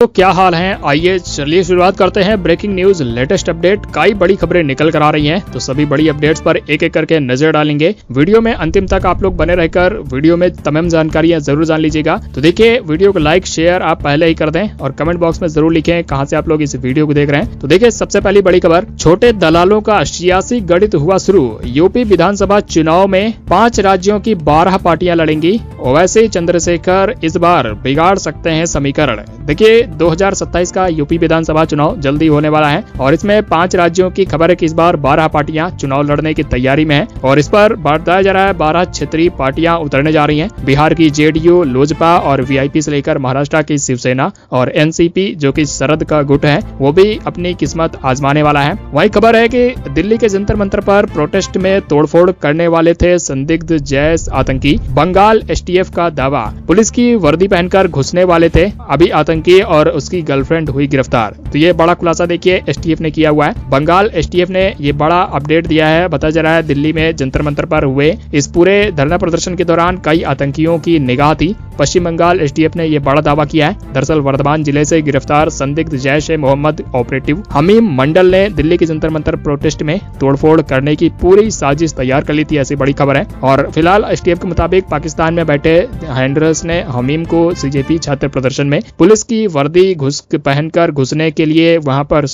तो क्या हाल है, आइए चलिए शुरुआत करते हैं। ब्रेकिंग न्यूज, लेटेस्ट अपडेट, कई बड़ी खबरें निकल कर आ रही हैं, तो सभी बड़ी अपडेट्स पर एक एक करके नजर डालेंगे। वीडियो में अंतिम तक आप लोग बने रहकर वीडियो में तमाम जानकारियां जरूर जान लीजिएगा। तो देखिए, वीडियो को लाइक शेयर आप पहले ही कर दें और कमेंट बॉक्स में जरूर लिखें कहां से आप लोग इस वीडियो को देख रहे हैं। तो देखिए, सबसे पहली बड़ी खबर, छोटे दलालों का 86 गणित हुआ शुरू। यूपी विधानसभा चुनाव में 5 राज्यों की 12 पार्टियां लड़ेंगी। ओवैसी चंद्रशेखर इस बार बिगाड़ सकते हैं समीकरण। देखिए, 2027 का यूपी विधानसभा चुनाव जल्दी होने वाला है और इसमें 5 राज्यों की खबर है कि इस बार 12 पार्टियां चुनाव लड़ने की तैयारी में है और इस पर बताया जा रहा है 12 क्षेत्रीय पार्टियां उतरने जा रही हैं। बिहार की जेडीयू, लोजपा और वीआईपी से लेकर महाराष्ट्र की शिवसेना और एनसीपी जो कि शरद का गुट है, वो भी अपनी किस्मत आजमाने वाला है। वही खबर है कि दिल्ली के जंतर मंतर पर प्रोटेस्ट में तोड़फोड़ करने वाले थे संदिग्ध जैश आतंकी। बंगाल एसटीएफ का दावा, पुलिस की वर्दी पहनकर घुसने वाले थे अभी आतंकी और उसकी गर्लफ्रेंड हुई गिरफ्तार। तो ये बड़ा खुलासा देखिए एसटीएफ ने किया हुआ है। बंगाल एसटीएफ ने ये बड़ा अपडेट दिया है। बताया जा रहा है दिल्ली में जंतर मंतर पर हुए इस पूरे धरना प्रदर्शन के दौरान कई आतंकियों की निगाह थी। पश्चिम बंगाल एसटीएफ ने यह बड़ा दावा किया है। दरअसल वर्धमान जिले से गिरफ्तार संदिग्ध जैश ए मोहम्मद ऑपरेटिव हमीम मंडल ने दिल्ली के जंतर मंतर प्रोटेस्ट में तोड़फोड़ करने की पूरी साजिश तैयार कर ली थी, ऐसी बड़ी खबर है। और फिलहाल एसटीएफ के मुताबिक पाकिस्तान में बैठे हैंडलर्स ने हमीम को सीजेपी छात्र प्रदर्शन में पुलिस की वर्दी पहनकर घुसने के लिए वहां पर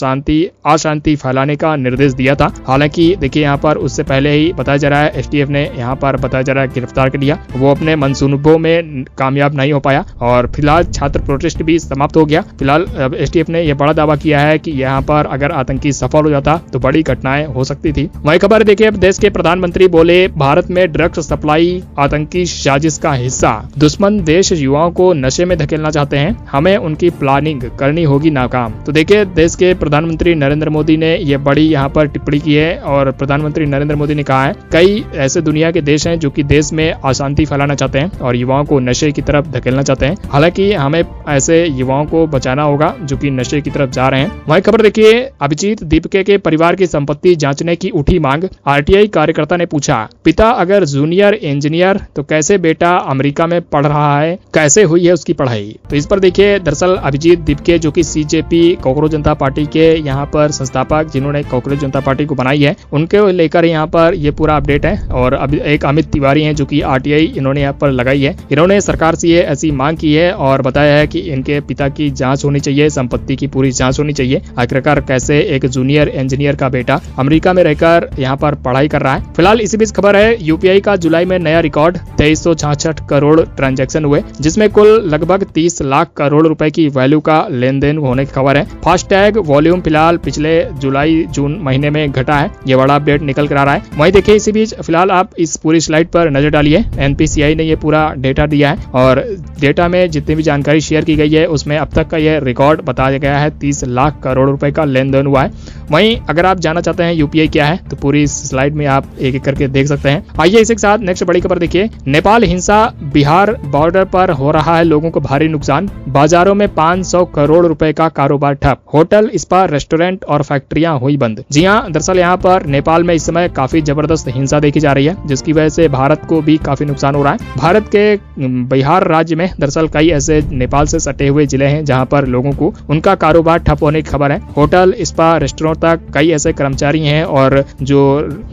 अशांति फैलाने का निर्देश दिया था। हालांकि देखिए, यहाँ पर उससे पहले ही बताया जा रहा है एसटीएफ ने यहाँ पर बताया जा रहा है गिरफ्तार कर लिया। वो अपने मंसूबों में कामयाब नहीं हो पाया और फिलहाल छात्र प्रोटेस्ट भी समाप्त हो गया। फिलहाल एसटीएफ ने यह बड़ा दावा किया है कि यहाँ पर अगर आतंकी सफल हो जाता तो बड़ी घटनाएं हो सकती थी। वही खबर देखिए, देश के प्रधानमंत्री बोले भारत में ड्रग्स सप्लाई आतंकी साजिश का हिस्सा। दुश्मन देश युवाओं को नशे में धकेलना चाहते हैं, हमें उनकी प्लानिंग करनी होगी नाकाम। तो देखिए, देश के प्रधानमंत्री नरेंद्र मोदी ने यह बड़ी यहाँ पर टिप्पणी की है और प्रधानमंत्री नरेंद्र मोदी ने कहा है कई ऐसे दुनिया के देश हैं जो कि देश में अशांति फैलाना चाहते हैं और युवाओं को नशे की तरफ धकेलना चाहते हैं। हालांकि हमें ऐसे युवाओं को बचाना होगा जो कि नशे की तरफ जा रहे हैं। वही खबर देखिए, अभिजीत दीपके के परिवार की संपत्ति जांचने की उठी मांग। आरटीआई कार्यकर्ता ने पूछा, पिता अगर जूनियर इंजीनियर तो कैसे बेटा अमेरिका में पढ़ रहा है, कैसे हुई है उसकी पढ़ाई। तो इस पर देखिए, दरअसल अभिजीत दीपके जो कि सीजेपी कॉकरोच जनता पार्टी के यहाँ पर संस्थापक जिन्होंने कॉकरोच जनता पार्टी को बनाई है, उनके लेकर यहाँ पर ये पूरा अपडेट है। और अभी एक अमित तिवारी हैं जो कि आरटीआई इन्होंने यहाँ पर लगाई है। इन्होंने सरकार से ये ऐसी मांग की है और बताया है कि इनके पिता की जांच होनी चाहिए, संपत्ति की पूरी जांच होनी चाहिए। आखिरकार कैसे एक जूनियर इंजीनियर का बेटा अमेरिका में रहकर यहाँ पर पढ़ाई कर रहा है। फिलहाल इसी बीच खबर है, यूपीआई का जुलाई में नया रिकॉर्ड 2366 करोड़ ट्रांजैक्शन हुए, जिसमें कुल लगभग 30 लाख करोड़ रुपए की वैल्यू का लेन देन होने की खबर है। फास्टैग वॉल्यूम फिलहाल पिछले जुलाई जून महीने में घटा है, ये बड़ा अपडेट निकल कर आ रहा है। वहीं देखिए, इसी बीच फिलहाल आप इस पूरी स्लाइड पर नजर डालिए। एनपीसीआई ने ये पूरा डेटा दिया है और डेटा में जितनी भी जानकारी शेयर की गई है उसमें अब तक का ये रिकॉर्ड बताया गया है 30 लाख करोड़ रुपए का लेन देन हुआ है। वहीं अगर आप जानना चाहते हैं यूपीआई क्या है तो पूरी स्लाइड में आप एक एक करके देख सकते हैं। आइए इसी के साथ नेक्स्ट बड़ी खबर देखिए, नेपाल हिंसा, बिहार बॉर्डर पर हो रहा है लोगों को भारी नुकसान, बाजारों में 500 करोड़ रुपए का कारोबार ठप, होटल, स्पा, रेस्टोरेंट और फैक्ट्रियां हुई बंद। जी हां, दरअसल यहाँ पर नेपाल में इस समय काफी जबरदस्त हिंसा देखी जा रही है, जिसकी वजह से भारत को भी काफी नुकसान हो रहा है। भारत के बिहार राज्य में दरअसल कई ऐसे नेपाल से सटे हुए जिले हैं जहां पर लोगों को उनका कारोबार ठप होने की खबर है। होटल, स्पा, रेस्टोरेंट तक कई ऐसे कर्मचारी हैं और जो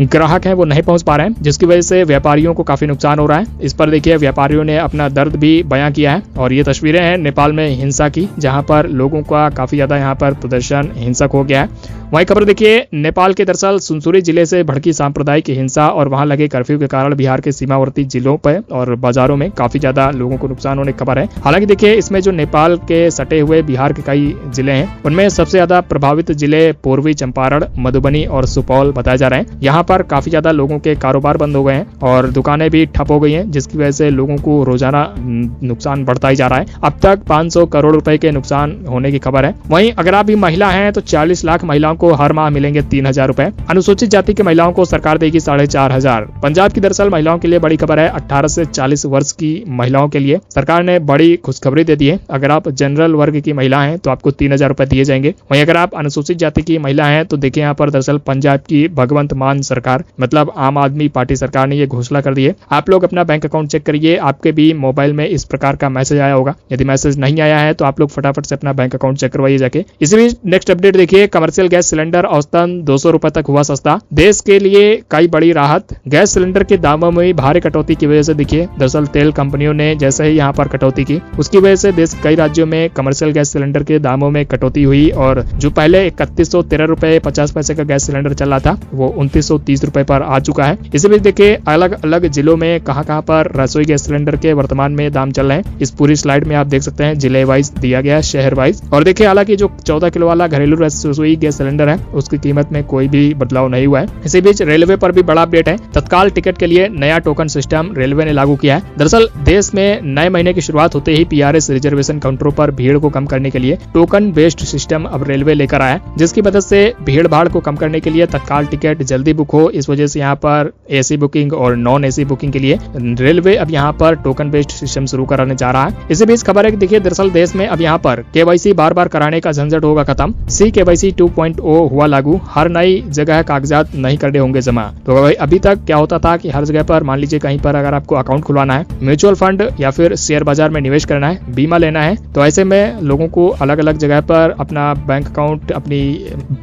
ग्राहक हैं वो नहीं पहुंच पा रहे हैं, जिसकी वजह से व्यापारियों को काफी नुकसान हो रहा है। इस पर देखिए, व्यापारियों ने अपना दर्द भी बयां किया है और ये तस्वीरें हैं नेपाल में हिंसा की, जहां पर लोगों का काफी ज्यादा यहाँ पर प्रदर्शन हिंसक हो गया है। वहीं खबर देखिए, नेपाल के दरअसल सुनसुरी जिले से भड़की सांप्रदायिक हिंसा और वहां लगे कर्फ्यू के कारण बिहार के सीमावर्ती जिलों पर और बाजारों में काफी ज्यादा लोगों को नुकसान होने की खबर है। हालांकि देखिए, इसमें जो नेपाल के सटे हुए बिहार के कई जिले हैं उनमें सबसे ज्यादा प्रभावित जिले पूर्वी चंपारण, मधुबनी और सुपौल बताए जा रहे हैं। यहाँ पर काफी ज्यादा लोगों के कारोबार बंद हो गए हैं और दुकानें भी ठप हो गई हैं, जिसकी वजह से लोगों को रोजाना नुकसान बढ़ता ही जा रहा है। अब तक 500 करोड़ रुपए के नुकसान होने की खबर है। वहीं अगर आप भी महिला हैं तो 40 लाख महिलाओं को हर माह मिलेंगे 3000 रुपए। अनुसूचित जाति की महिलाओं को सरकार देगी 4500। पंजाब की दरअसल महिलाओं के लिए बड़ी खबर है, 18 से 40 वर्ष की महिलाओं के लिए सरकार ने बड़ी खुशखबरी दे दी है। अगर आप जनरल वर्ग की महिला हैं तो आपको 3000 रुपए दिए जाएंगे। वहीं अगर आप अनुसूचित जाति की महिला हैं तो देखिए, यहाँ पर दरअसल पंजाब की भगवंत मान सरकार मतलब आम आदमी पार्टी सरकार ने ये घोषणा कर दी है। आप लोग अपना बैंक अकाउंट चेक करिए, आपके भी मोबाइल में इस प्रकार का मैसेज आया होगा। यदि मैसेज नहीं आया है तो आप लोग लोग फटाफट से अपना बैंक अकाउंट चेक करवाइए जाके। इसी बीच नेक्स्ट अपडेट देखिए, कमर्शियल गैस सिलेंडर औसतन 200 रुपए तक हुआ सस्ता, देश के लिए कई बड़ी राहत। गैस सिलेंडर के दामों में भारी कटौती की वजह से देखिए, दरअसल तेल कंपनियों ने जैसे ही यहाँ पर कटौती की, उसकी वजह से देश कई राज्यों में कमर्शियल गैस सिलेंडर के दामों में कटौती हुई और जो पहले 3113 रुपए 50 पैसे का गैस सिलेंडर चल रहा था वो 2930 रुपए पर आ चुका है। इसी बीच देखिए, अलग अलग जिलों में कहां पर रसोई गैस सिलेंडर के वर्तमान में दाम चल रहे हैं, इस पूरी स्लाइड में आप देख सकते हैं, जिले वाइज दिया गया है, शहर वाइज। और देखिए, हालांकि जो 14 किलो वाला घरेलू रसोई गैस सिलेंडर है उसकी कीमत में कोई भी बदलाव नहीं हुआ है। इसी बीच रेलवे पर भी बड़ा अपडेट है, तत्काल टिकट के लिए नया टोकन सिस्टम रेलवे ने लागू किया है। दरअसल देश में नए महीने की शुरुआत होते ही पीआरएस रिजर्वेशन काउंटरों पर भीड़ को कम करने के लिए टोकन बेस्ड सिस्टम अब रेलवे लेकर आया, जिसकी मदद से भीड़ भाड़ को कम करने के लिए तत्काल टिकट जल्दी बुक हो। इस वजह से यहाँ पर एसी बुकिंग और नॉन एसी बुकिंग के लिए रेलवे अब यहाँ पर टोकन बेस्ड सिस्टम शुरू कराने जा रहा है। इसी बीच खबर है कि देखिए, दरअसल देश में अब यहाँ पर केवाईसी बार बार कराने का झंझट होगा खत्म, सी केवाईसी 2.0 हुआ लागू, हर नई जगह कागजात नहीं करने होंगे जमा। तो अभी तक क्या होता था कि हर जगह पर मान लीजिए कहीं पर अगर आपको अकाउंट खुलवाना है, म्यूचुअल फंड या फिर शेयर बाजार में निवेश करना है, बीमा लेना है, तो ऐसे में लोगों को अलग अलग जगह पर अपना बैंक अकाउंट, अपनी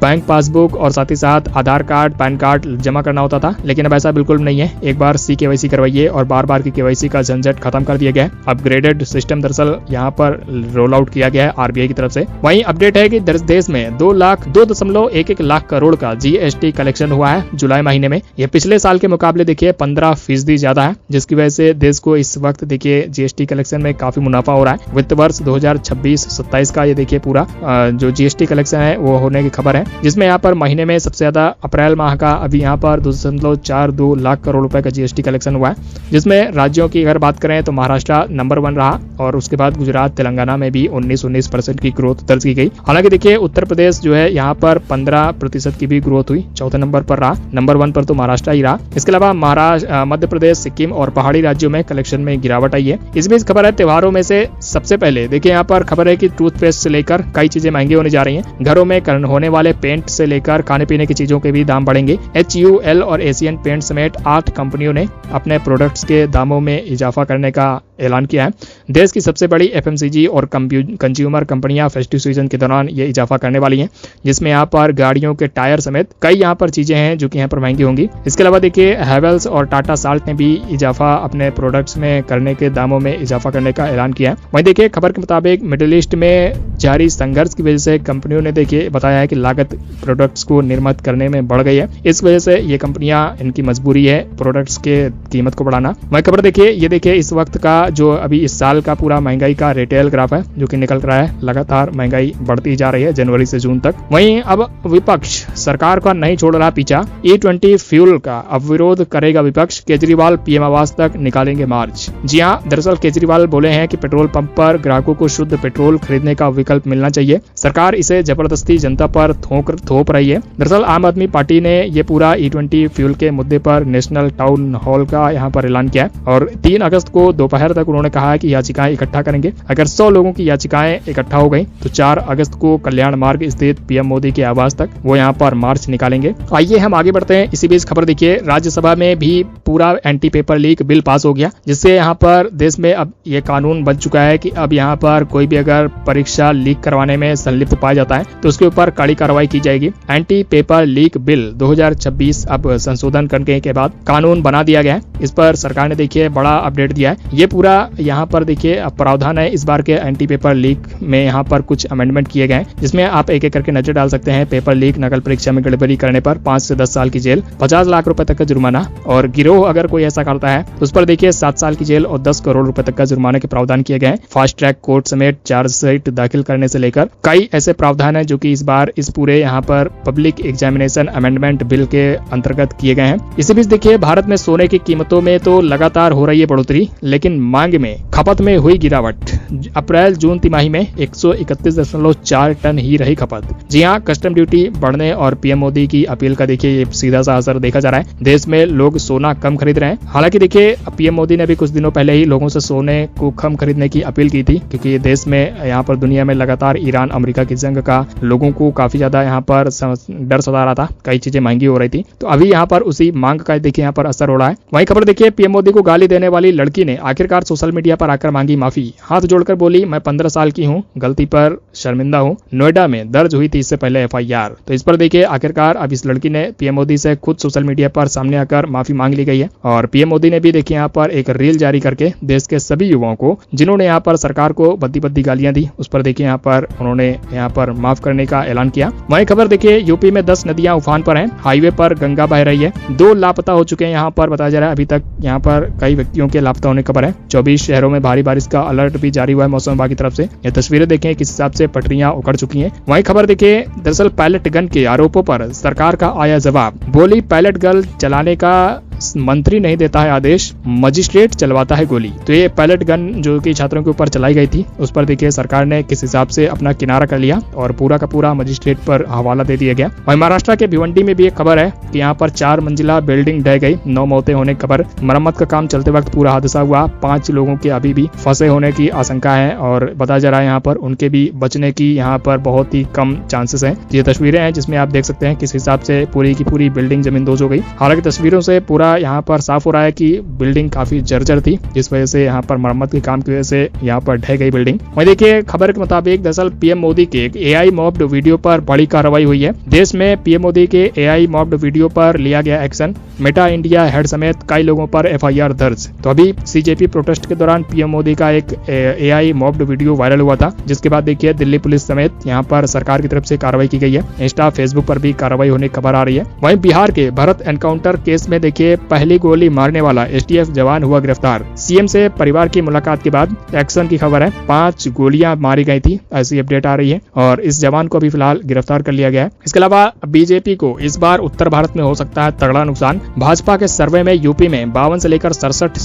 बैंक पासबुक और साथ ही साथ आधार कार्ड, पैन कार्ड जमा करना होता था। लेकिन अब ऐसा बिल्कुल नहीं है, एक बार सी केवाईसी करवाइए और बार बार की केवाईसी का झंझट खत्म कर दिया गया है। अपग्रेडेड सिस्टम दरअसल यहाँ पर रोल आउट किया गया है आरबीआई की तरफ से। वहीं अपडेट है कि देश में 2.11 लाख करोड़ का जीएसटी कलेक्शन हुआ है जुलाई महीने में। यह पिछले साल के मुकाबले देखिए 15% ज्यादा है, जिसकी वजह से देश को इस वक्त देखिए जीएसटी कलेक्शन में काफी मुनाफा हो रहा है। वित्त वर्ष 2026-27 का ये देखिए पूरा जो जीएसटी कलेक्शन है वो होने की खबर है, जिसमें यहाँ पर महीने में सबसे ज्यादा अप्रैल माह का अभी यहाँ पर 2.42 लाख करोड़ रुपए का जीएसटी कलेक्शन हुआ है, जिसमें राज्यों की अगर बात करें तो महाराष्ट्र नंबर 1 रहा और उसके बाद गुजरात, तेलंगाना में भी 19% की ग्रोथ दर्ज की गई। हालांकि देखिए उत्तर प्रदेश जो है यहाँ पर 15% की भी ग्रोथ हुई, चौथे नंबर पर रहा, नंबर 1 पर तो महाराष्ट्र ही रहा। इसके अलावा महाराष्ट्र, मध्य प्रदेश, सिक्किम और पहाड़ी राज्यों में कलेक्शन में गिरावट आई है। इस बीच खबर है त्योहारों में से सबसे पहले देखिए यहाँ पर खबर है कि टूथपेस्ट से लेकर कई चीजें महंगी होने जा रही हैं। घरों में होने वाले पेंट से लेकर खाने पीने की चीजों के भी दाम बढ़ेंगे। HUL और एशियन पेंट समेत 8 कंपनियों ने अपने प्रोडक्ट्स के दामों में इजाफा करने का ऐलान किया है। देश की सबसे बड़ी FMCG और कंज्यूमर कंपनियां फेस्टिव सीजन के दौरान ये इजाफा करने वाली हैं, जिसमें यहाँ पर गाड़ियों के टायर समेत कई यहाँ पर चीजें हैं जो कि यहाँ पर महंगी होंगी। इसके अलावा देखिए हैवेल्स और टाटा साल्ट ने भी इजाफा अपने प्रोडक्ट्स में करने के दामों में इजाफा करने का ऐलान किया है। वहीं देखिए खबर के मुताबिक मिडिल ईस्ट में जारी संघर्ष की वजह से कंपनियों ने देखिए बताया है कि लागत प्रोडक्ट्स को निर्मित करने में बढ़ गई है। इस वजह से ये कंपनियां, इनकी मजबूरी है प्रोडक्ट्स के कीमत को बढ़ाना। वहीं खबर देखिए, ये देखिए इस वक्त का जो अभी इस साल का पूरा महंगाई का रिटेल ग्राफ है जो कि निकल रहा है, लगातार महंगाई बढ़ती जा रही है जनवरी से जून तक। वहीं अब विपक्ष सरकार का नहीं छोड़ रहा पीछा, E20 फ्यूल का अब विरोध करेगा विपक्ष, केजरीवाल PM आवास तक निकालेंगे मार्च। जी हाँ, दरअसल केजरीवाल बोले हैं कि पेट्रोल पंप पर ग्राहकों को शुद्ध पेट्रोल खरीदने का विकल्प मिलना चाहिए, सरकार इसे जबरदस्ती जनता पर थोप रही है। दरअसल आम आदमी पार्टी ने ये पूरा E20 फ्यूल के मुद्दे पर नेशनल टाउन हॉल का यहाँ पर ऐलान किया है और 3 अगस्त को दोपहर तक उन्होंने कहा है कि याचिकाएं इकट्ठा करेंगे। अगर 100 लोगों की याचिकाएं इकट्ठा हो गई तो 4 अगस्त को कल्याण मार्ग स्थित PM मोदी के आवास तक वो यहाँ पर मार्च निकालेंगे। आइए हम आगे बढ़ते हैं। इसी बीच खबर देखिए, राज्यसभा में भी पूरा anti paper leak bill pass हो गया, जिससे यहाँ पर देश में अब ये कानून बन चुका है कि अब यहाँ पर कोई भी अगर परीक्षा लीक करवाने में संलिप्त पाया जाता है तो उसके ऊपर कड़ी कार्रवाई की जाएगी। एंटी पेपर लीक बिल 2026 अब संशोधन करने के बाद कानून बना दिया गया है। इस पर सरकार ने देखिए बड़ा अपडेट दिया है। ये पूरा यहाँ पर देखिए प्रावधान है इस बार के एंटी पेपर लीक में, यहाँ पर कुछ अमेंडमेंट किए गए हैं जिसमें आप एक एक करके नजर डाल सकते हैं। पेपर लीक, नकल परीक्षा में गड़बड़ी करने पर 5 से 10 साल की जेल, 50 लाख रुपए तक का जुर्माना और गिरोह अगर कोई ऐसा करता है तो उस पर देखिए 7 साल की जेल और 10 करोड़ रुपए तक का जुर्माने के प्रावधान किए गए हैं। फास्ट ट्रैक कोर्ट समेत चार्जशीट दाखिल करने से लेकर कई ऐसे प्रावधान है जो कि इस बार इस पूरे यहाँ पर पब्लिक एग्जामिनेशन अमेंडमेंट बिल के अंतर्गत किए गए हैं। इसी बीच देखिए भारत में सोने की कीमतों में तो लगातार हो रही है बढ़ोतरी, लेकिन मांग में, खपत में हुई गिरावट। अप्रैल जून तिमाही में 131.4 टन ही रही खपत। जी हाँ, कस्टम ड्यूटी बढ़ने और PM मोदी की अपील का देखिए ये सीधा सा असर देखा जा रहा है। देश में लोग सोना कम खरीद रहे हैं। हालांकि देखिए PM मोदी ने भी कुछ दिनों पहले ही लोगों से सोने को कम खरीदने की अपील की थी, क्योंकि देश में यहाँ पर दुनिया में लगातार ईरान अमेरिका की जंग का लोगों को काफी ज्यादा यहाँ पर डर सता रहा था, कई चीजें महंगी हो रही थी। तो अभी यहाँ पर उसी मांग का देखिए यहाँ पर असर हो रहा है। वहीं खबर देखिए PM मोदी को गाली देने वाली लड़की ने आखिरकार आखिरकार सोशल मीडिया पर आकर मांगी माफी, हाथ जोड़कर बोली मैं 15 साल की हूँ, गलती पर शर्मिंदा हूँ, नोएडा में दर्ज हुई थी इससे पहले एफआईआर। तो इस पर देखिए आखिरकार अब इस लड़की ने पीएम मोदी से खुद सोशल मीडिया पर सामने आकर माफी मांग ली गई है। और पीएम मोदी ने भी देखिए यहाँ पर एक रील जारी करके देश के सभी युवाओं को जिन्होंने यहाँ पर सरकार को बद्दी बद्दी गालियां दी, उस पर देखिए यहाँ पर उन्होंने यहाँ पर माफ करने का ऐलान किया। वही खबर देखिए यूपी में 10 नदियां उफान पर हैं, हाईवे पर गंगा बह रही है, 2 लापता हो चुके हैं यहाँ पर बताया जा रहा है। अभी तक यहाँ पर कई व्यक्तियों के लापता होने की खबर है। 24 शहरों में भारी बारिश का अलर्ट भी जारी हुआ है मौसम विभाग की तरफ से। ये तस्वीरें देखें किस हिसाब से पटरियां उखड़ चुकी हैं। वही खबर देखिए दरअसल पायलट गन के आरोपों पर सरकार का आया जवाब, बोली पायलट गन चलाने का मंत्री नहीं देता है आदेश, मजिस्ट्रेट चलवाता है गोली। तो ये पायलट गन जो कि छात्रों के ऊपर चलाई गई थी, उस पर देखिए सरकार ने किस हिसाब से अपना किनारा कर लिया और पूरा का पूरा मजिस्ट्रेट पर हवाला दे दिया गया। और महाराष्ट्र के भिवंडी में भी एक खबर है कि यहाँ पर 4 मंजिला बिल्डिंग ढह गई, 9 मौतें होने की खबर। मरम्मत का काम चलते वक्त पूरा हादसा हुआ, 5 लोगों के अभी भी फंसे होने की आशंका है और बताया जा रहा है यहाँ पर उनके भी बचने की यहाँ पर बहुत ही कम चांसेस हैं। ये तस्वीरें हैं जिसमें आप देख सकते हैं किस हिसाब से पूरी की पूरी बिल्डिंग जमींदोज हो गई। हालांकि तस्वीरों से पूरा यहाँ पर साफ हो रहा है कि बिल्डिंग काफी जर्जर थी, जिस वजह से यहाँ पर मरम्मत के काम की वजह से यहाँ पर ढह गई बिल्डिंग। वहीं देखिए खबर के मुताबिक दरअसल पीएम मोदी के एक एआई मॉब्ड वीडियो पर बड़ी कार्रवाई हुई है। देश में पीएम मोदी के एआई मॉब्ड वीडियो पर लिया गया एक्शन, मेटा इंडिया हेड समेत कई लोगों पर एफआईआर दर्ज। तो अभी सीजेपी प्रोटेस्ट के दौरान पीएम मोदी का एक एआई मॉब्ड वीडियो वायरल हुआ था, जिसके बाद देखिए दिल्ली पुलिस समेत यहाँ पर सरकार की तरफ से कार्रवाई की गई है। इंस्टा फेसबुक पर भी कार्रवाई होने की खबर आ रही है। वहीं बिहार के भरत एनकाउंटर केस में देखिए पहली गोली मारने वाला एसटीएफ जवान हुआ गिरफ्तार। सीएम से परिवार की मुलाकात के बाद एक्शन की खबर है, 5 गोलियां मारी गई थी, ऐसी अपडेट आ रही है और इस जवान को अभी फिलहाल गिरफ्तार कर लिया गया है। इसके अलावा बीजेपी को इस बार उत्तर भारत में हो सकता है तगड़ा नुकसान। भाजपा के सर्वे में यूपी में 52 से लेकर 67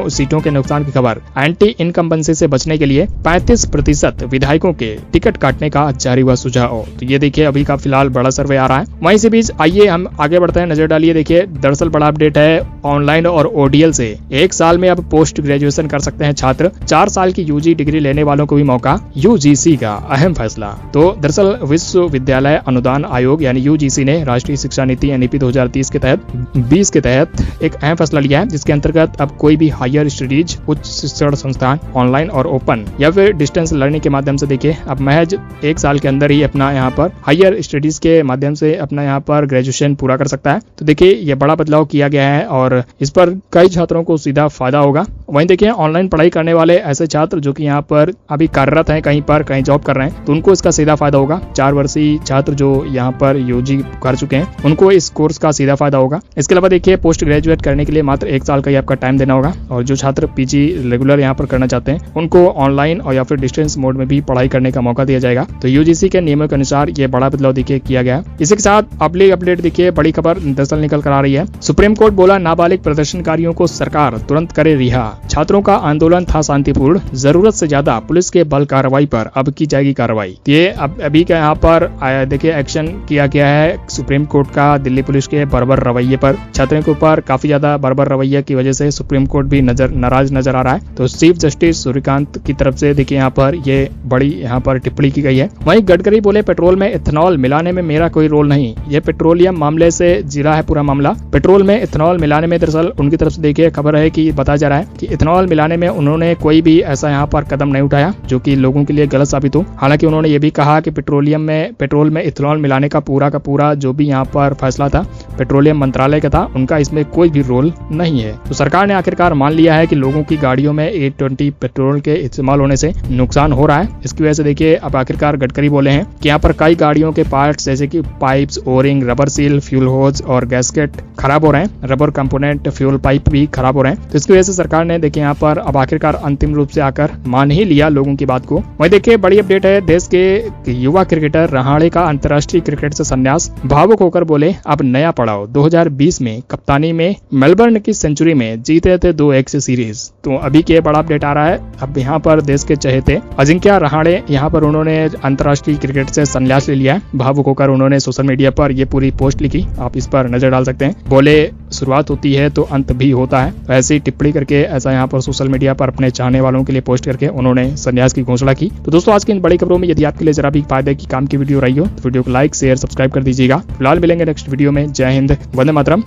सीटों के नुकसान की खबर। एंटी इनकम्बेंसी से बचने के लिए 35% विधायकों के टिकट काटने का जारी हुआ सुझाव। तो ये देखिए अभी का फिलहाल बड़ा सर्वे आ रहा है। वहीं से बीच आइए हम आगे बढ़ते हैं, नजर डालिए। देखिए दरअसल बड़ा अपडेट है ऑनलाइन और ओडीएल से 1 साल में अब पोस्ट ग्रेजुएशन कर सकते हैं छात्र। 4 साल की यूजी डिग्री लेने वालों को भी मौका, यूजीसी का अहम फैसला। तो दरअसल विश्वविद्यालय अनुदान आयोग यानी यूजीसी ने राष्ट्रीय शिक्षा नीति एनईपी 2020 के तहत एक अहम फैसला लिया है, जिसके अंतर्गत अब कोई भी हायर स्टडीज उच्च शिक्षण संस्थान ऑनलाइन और ओपन या फिर डिस्टेंस लर्निंग के माध्यम से देखिए अब महज 1 साल के अंदर ही अपना यहाँ पर हायर स्टडीज के माध्यम से अपना यहाँ पर ग्रेजुएशन पूरा कर सकता है। तो देखिए ये बड़ा बदलाव किया गया है और इस पर कई छात्रों को सीधा फायदा होगा। वहीं देखिए ऑनलाइन पढ़ाई करने वाले ऐसे छात्र जो कि यहाँ पर अभी कार्यरत हैं, कहीं जॉब कर रहे हैं, तो उनको इसका सीधा फायदा होगा। 4 वर्षीय छात्र जो यहाँ पर यूजी कर चुके हैं उनको इस कोर्स का सीधा फायदा होगा। इसके अलावा देखिए पोस्ट ग्रेजुएट करने के लिए मात्र 1 साल का ही आपका टाइम देना होगा और जो छात्र पीजी रेगुलर यहाँ पर करना चाहते हैं उनको ऑनलाइन और या फिर डिस्टेंस मोड में भी पढ़ाई करने का मौका दिया जाएगा। तो यूजीसी के नियमों के अनुसार ये बड़ा बदलाव देखिए किया गया। इसी के साथ अगली अपडेट देखिए बड़ी खबर दरअसल निकल कर आ रही है। सुप्रीम कोर्ट बोला नाबालिग प्रदर्शनकारियों को सरकार तुरंत करे रिहा। छात्रों का आंदोलन था शांतिपूर्ण, जरूरत से ज्यादा पुलिस के बल कार्रवाई पर अब की जाएगी कार्रवाई। ये अभी का यहाँ पर देखिए एक्शन किया गया है सुप्रीम कोर्ट का दिल्ली पुलिस के बर्बर रवैये पर। छात्रों के ऊपर काफी ज्यादा बर्बर रवैये की वजह से सुप्रीम कोर्ट भी नाराज नजर आ रहा है। तो चीफ जस्टिस सूर्यकांत की तरफ से देखिए यहाँ पर ये बड़ी यहाँ पर टिप्पणी की गई है। वहीं गडकरी बोले पेट्रोल में इथेनॉल मिलाने में मेरा कोई रोल नहीं, ये पेट्रोलियम मामले से जुड़ा है पूरा मामला। पेट्रोल में इथेनॉल मिलाने में दरअसल उनकी तरफ से देखिए खबर है कि बताया जा रहा है कि इथेनॉल मिलाने में उन्होंने कोई भी ऐसा यहाँ पर कदम नहीं उठाया जो कि लोगों के लिए गलत साबित हो। हालांकि उन्होंने ये भी कहा कि पेट्रोल में इथेनॉल मिलाने का पूरा जो भी यहाँ पर फैसला था पेट्रोलियम मंत्रालय का था, उनका इसमें कोई भी रोल नहीं है। तो सरकार ने आखिरकार मान लिया है कि लोगों की गाड़ियों में 820 पेट्रोल के इस्तेमाल होने से नुकसान हो रहा है। इसकी वजह से देखिए अब आखिरकार गडकरी बोले हैं कि यहाँ पर कई गाड़ियों के पार्ट्स जैसे कि pipes, O ring, rubber seal, fuel hose और गैस्केट खराब हो रहे हैं। रबर कंपोनेंट, फ्यूल पाइप भी खराब हो रहे हैं। तो इसकी वजह से सरकार ने देखिए यहाँ पर अब आखिरकार अंतिम रूप से आकर मान ही लिया लोगों की बात को। वही देखिए बड़ी अपडेट है, देश के युवा क्रिकेटर रहाणे का अंतर्राष्ट्रीय क्रिकेट से संन्यास। भावुक होकर बोले अब नया पड़ाव, 2020 में कप्तानी में मेलबर्न की सेंचुरी में जीते थे 2-1 से सीरीज। तो अभी के बड़ा अपडेट आ रहा है, अब यहाँ पर देश के चहेते अजिंक्य रहाणे यहाँ पर उन्होंने अंतर्राष्ट्रीय क्रिकेट से संन्यास ले लिया है। भावुक होकर उन्होंने सोशल मीडिया पर ये पूरी पोस्ट लिखी, आप इस पर नजर डाल सकते हैं। बोले शुरुआत होती है तो अंत भी होता है, ऐसी टिप्पणी करके ऐसा यहाँ पर सोशल मीडिया पर अपने चाहने वालों के लिए पोस्ट करके उन्होंने संन्यास की घोषणा की। तो दोस्तों आज की इन बड़ी खबरों में यदि आपके लिए जरा भी फायदे की काम की वीडियो रही हो तो वीडियो को लाइक शेयर सब्सक्राइब कर दीजिएगा। फिलहाल मिलेंगे नेक्स्ट वीडियो में। जय हिंद, वंदे मातरम।